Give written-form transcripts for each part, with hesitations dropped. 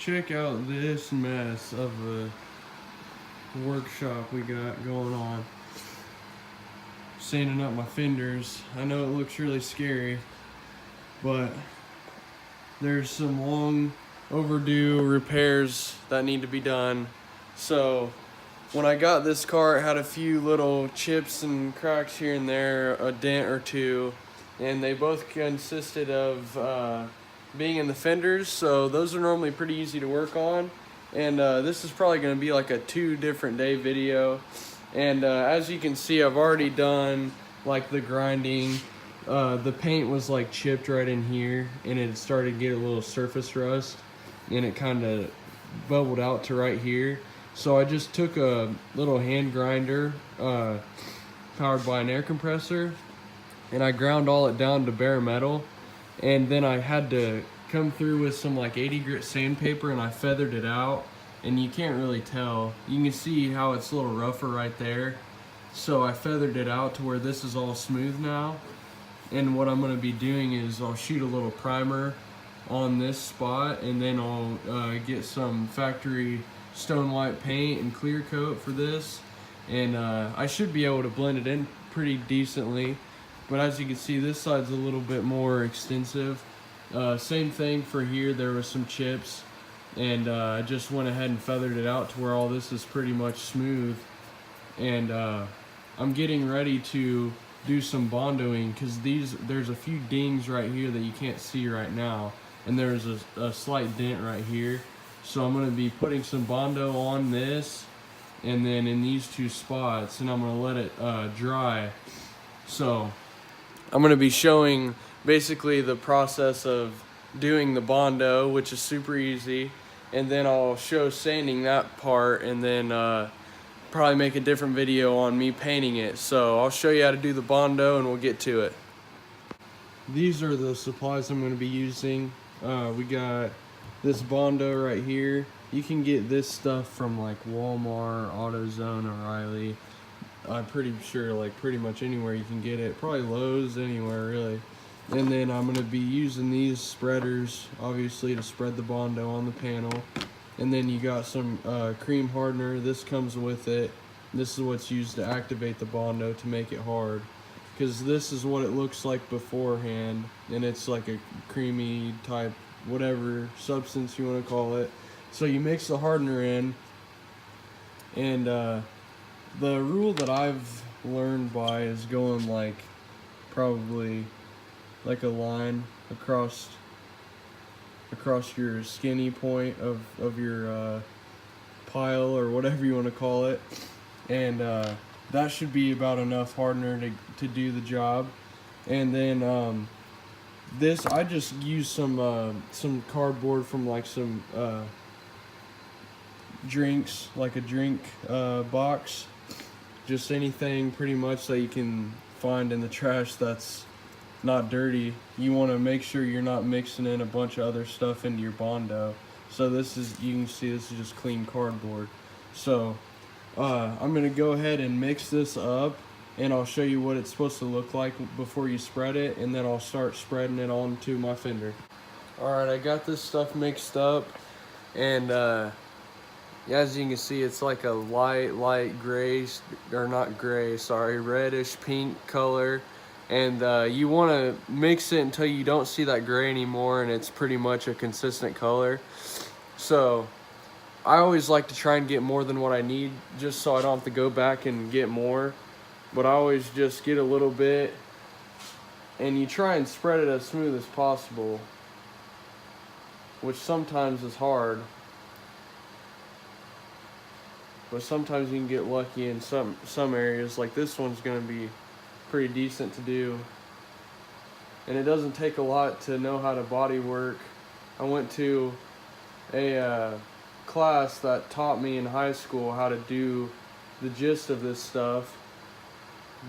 check out this mess of a workshop we got going on. Sanding up my fenders. I know it looks really scary, but there's some long overdue repairs that need to be done. So when I got this car, it had a few little chips and cracks here and there, a dent or two, and they both consisted of being in the fenders, so those are normally pretty easy to work on. And this is probably going to be like a 2 different day video. And as you can see, I've already done like the grinding. The paint was like chipped right in here, and it started to get a little surface rust, and it kind of bubbled out to right here. So I just took a little hand grinder powered by an air compressor, and I ground all it down to bare metal. And then I had to come through with some like 80 grit sandpaper, and I feathered it out, and you can't really tell. You can see how it's a little rougher right there. So I feathered it out to where this is all smooth now. And what I'm going to be doing is I'll shoot a little primer on this spot, and then I'll get some factory stone white paint and clear coat for this. And I should be able to blend it in pretty decently. But as you can see, this side's a little bit more extensive. Same thing for here, there was some chips, and I just went ahead and feathered it out to where all this is pretty much smooth. And I'm getting ready to do some bondoing, because there's a few dings right here that you can't see right now, and there's a slight dent right here. So I'm going to be putting some bondo on this, and then in these 2 spots, and I'm going to let it dry. So I'm going to be showing basically the process of doing the bondo, which is super easy, and then I'll show sanding that part, and then probably make a different video on me painting it. So I'll show you how to do the bondo, and we'll get to it. These are the supplies I'm going to be using. We got this bondo right here. You can get this stuff from like Walmart, AutoZone, O'Reilly. I'm pretty sure like pretty much anywhere you can get it, probably Lowe's, anywhere really. And then I'm going to be using these spreaders obviously to spread the bondo on the panel. And then you got some cream hardener. This comes with it. This is what's used to activate the bondo to make it hard, because this is what it looks like beforehand, and it's like a creamy type whatever substance you want to call it. So you mix the hardener in, and the rule that I've learned by is going like probably like a line across your skinny point of your pile, or whatever you want to call it, and that should be about enough hardener to do the job. And then this, I just use some cardboard from like some drinks, like a drink box. Just anything pretty much that you can find in the trash that's not dirty. You want to make sure you're not mixing in a bunch of other stuff into your bondo. So this is, you can see this is just clean cardboard. So I'm going to go ahead and mix this up, and I'll show you what it's supposed to look like before you spread it, and then I'll start spreading it onto my fender. Alright, I got this stuff mixed up, and as you can see, it's like a light gray, or not gray, sorry, reddish pink color. And you want to mix it until you don't see that gray anymore, and it's pretty much a consistent color. So I always like to try and get more than what I need, just so I don't have to go back and get more. But I always just get a little bit, and you try and spread it as smooth as possible, which sometimes is hard. But sometimes you can get lucky in some areas. Like this one's going to be pretty decent to do, and it doesn't take a lot to know how to body work. I went to a class that taught me in high school how to do the gist of this stuff,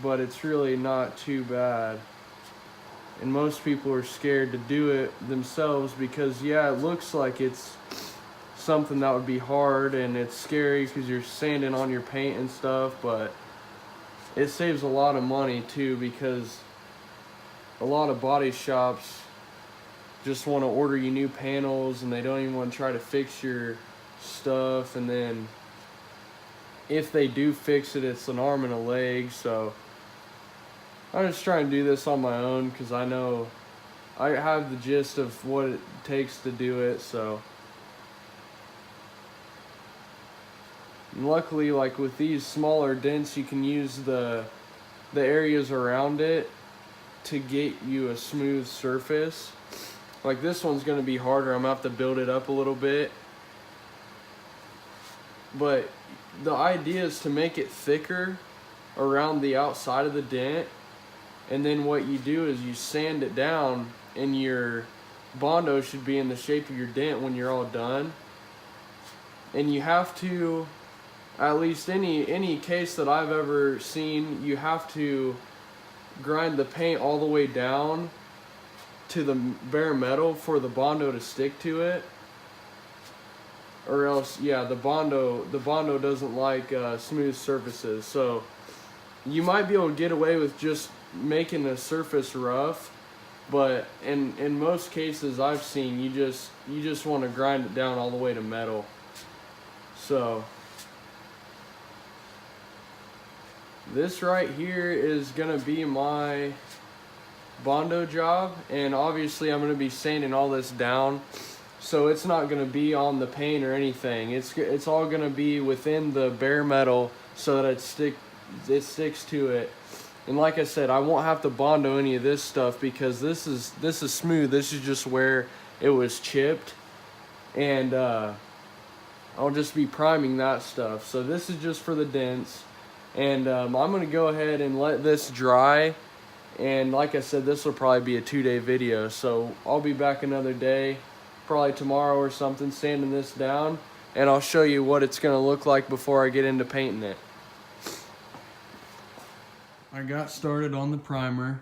but it's really not too bad. And most people are scared to do it themselves because, yeah, it looks like it's something that would be hard, and it's scary because you're sanding on your paint and stuff, but it saves a lot of money too, because a lot of body shops just want to order you new panels, and they don't even want to try to fix your stuff. And then if they do fix it, it's an arm and a leg. So I'm just trying to do this on my own because I know I have the gist of what it takes to do it. So and luckily, like with these smaller dents, you can use the areas around it to get you a smooth surface. Like this one's going to be harder. I'm going to have to build it up a little bit. But the idea is to make it thicker around the outside of the dent. And then what you do is you sand it down, and your Bondo should be in the shape of your dent when you're all done. And you have to, at least any case that I've ever seen, you have to grind the paint all the way down to the bare metal for the Bondo to stick to it, or else, yeah, the Bondo doesn't like smooth surfaces. So you might be able to get away with just making the surface rough, but in most cases I've seen, you just want to grind it down all the way to metal. So this right here is gonna be my Bondo job, and obviously I'm gonna be sanding all this down, so it's not gonna be on the paint or anything. It's all gonna be within the bare metal so that it sticks to it. And like I said, I won't have to Bondo any of this stuff because this is smooth. This is just where it was chipped, and I'll just be priming that stuff. So this is just for the dents. And I'm going to go ahead and let this dry. And like I said, this will probably be a 2-day video. So I'll be back another day, probably tomorrow or something, sanding this down. And I'll show you what it's going to look like before I get into painting it. I got started on the primer.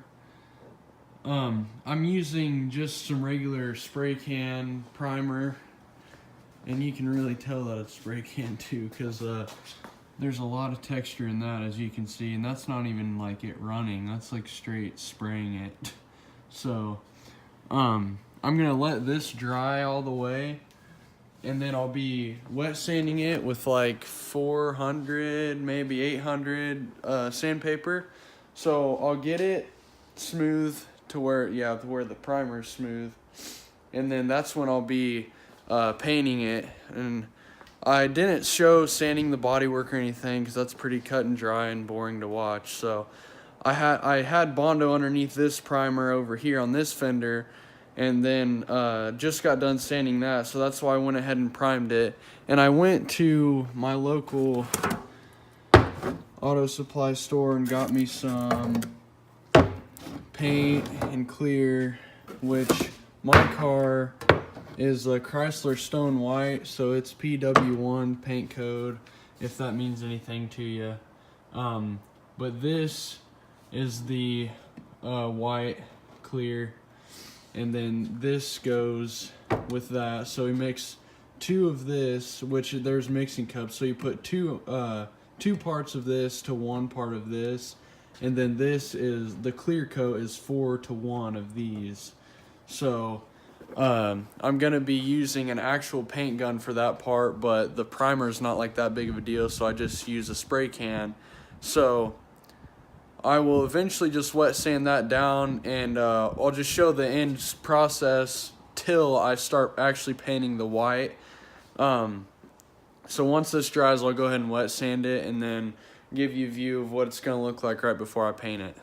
I'm using just some regular spray can primer. And you can really tell that it's spray can too, because there's a lot of texture in that, as you can see, and that's not even like it running. That's like straight spraying it. So I'm gonna let this dry all the way, and then I'll be wet sanding it with like 400, maybe 800 sandpaper. So I'll get it smooth to where, yeah, to where the primer is smooth, and then that's when I'll be painting it. And I didn't show sanding the bodywork or anything because that's pretty cut and dry and boring to watch. So I had Bondo underneath this primer over here on this fender, and then just got done sanding that. So that's why I went ahead and primed it. And I went to my local auto supply store and got me some paint and clear, which my car is a Chrysler Stone White, so it's PW1 paint code, if that means anything to you. But this is the white clear, and then this goes with that. So we mix 2 of this, which there's mixing cups, so you put two parts of this to 1 part of this, and then this is the clear coat is 4 to 1 of these. So I'm gonna be using an actual paint gun for that part, but the primer is not like that big of a deal, so I just use a spray can. So I will eventually just wet sand that down, and I'll just show the end process till I start actually painting the white. So once this dries, I'll go ahead and wet sand it and then give you a view of what it's gonna look like right before I paint it.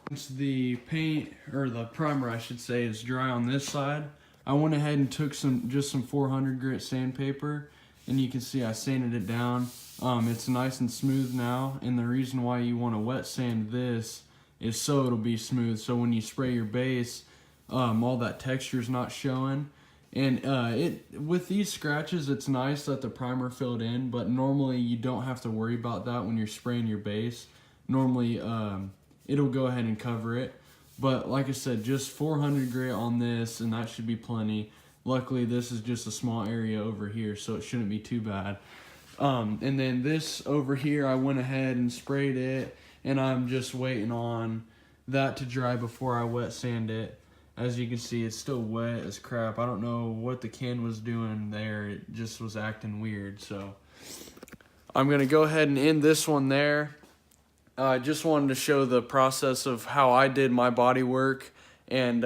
Once the paint, or the primer I should say, is dry on this side, I went ahead and took just some 400 grit sandpaper, and you can see I sanded it down. It's nice and smooth now, and the reason why you want to wet sand this is so it'll be smooth, so when you spray your base, all that texture's not showing. And with these scratches, it's nice that the primer filled in, but normally you don't have to worry about that when you're spraying your base. Normally it'll go ahead and cover it, but like I said, just 400 grit on this, and that should be plenty. Luckily this is just a small area over here, so it shouldn't be too bad. And then this over here, I went ahead and sprayed it, and I'm just waiting on that to dry before I wet sand it. As you can see, it's still wet as crap. I don't know what the can was doing there. It just was acting weird. So I'm gonna go ahead and end this one there. I just wanted to show the process of how I did my body work. And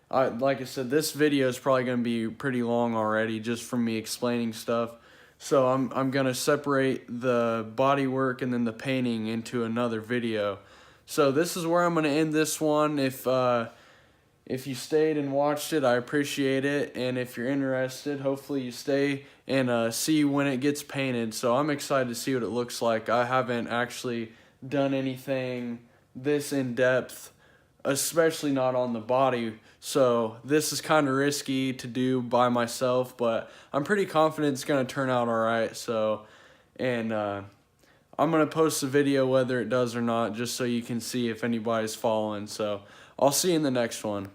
like I said, this video is probably going to be pretty long already just from me explaining stuff. So I'm going to separate the body work and then the painting into another video. So this is where I'm going to end this one. If you stayed and watched it, I appreciate it. And if you're interested, hopefully you stay and see when it gets painted. So I'm excited to see what it looks like. I haven't actually done anything this in depth, especially not on the body. So this is kind of risky to do by myself, but I'm pretty confident it's going to turn out all right. So, and I'm going to post a video whether it does or not, just so you can see if anybody's following. So I'll see you in the next one.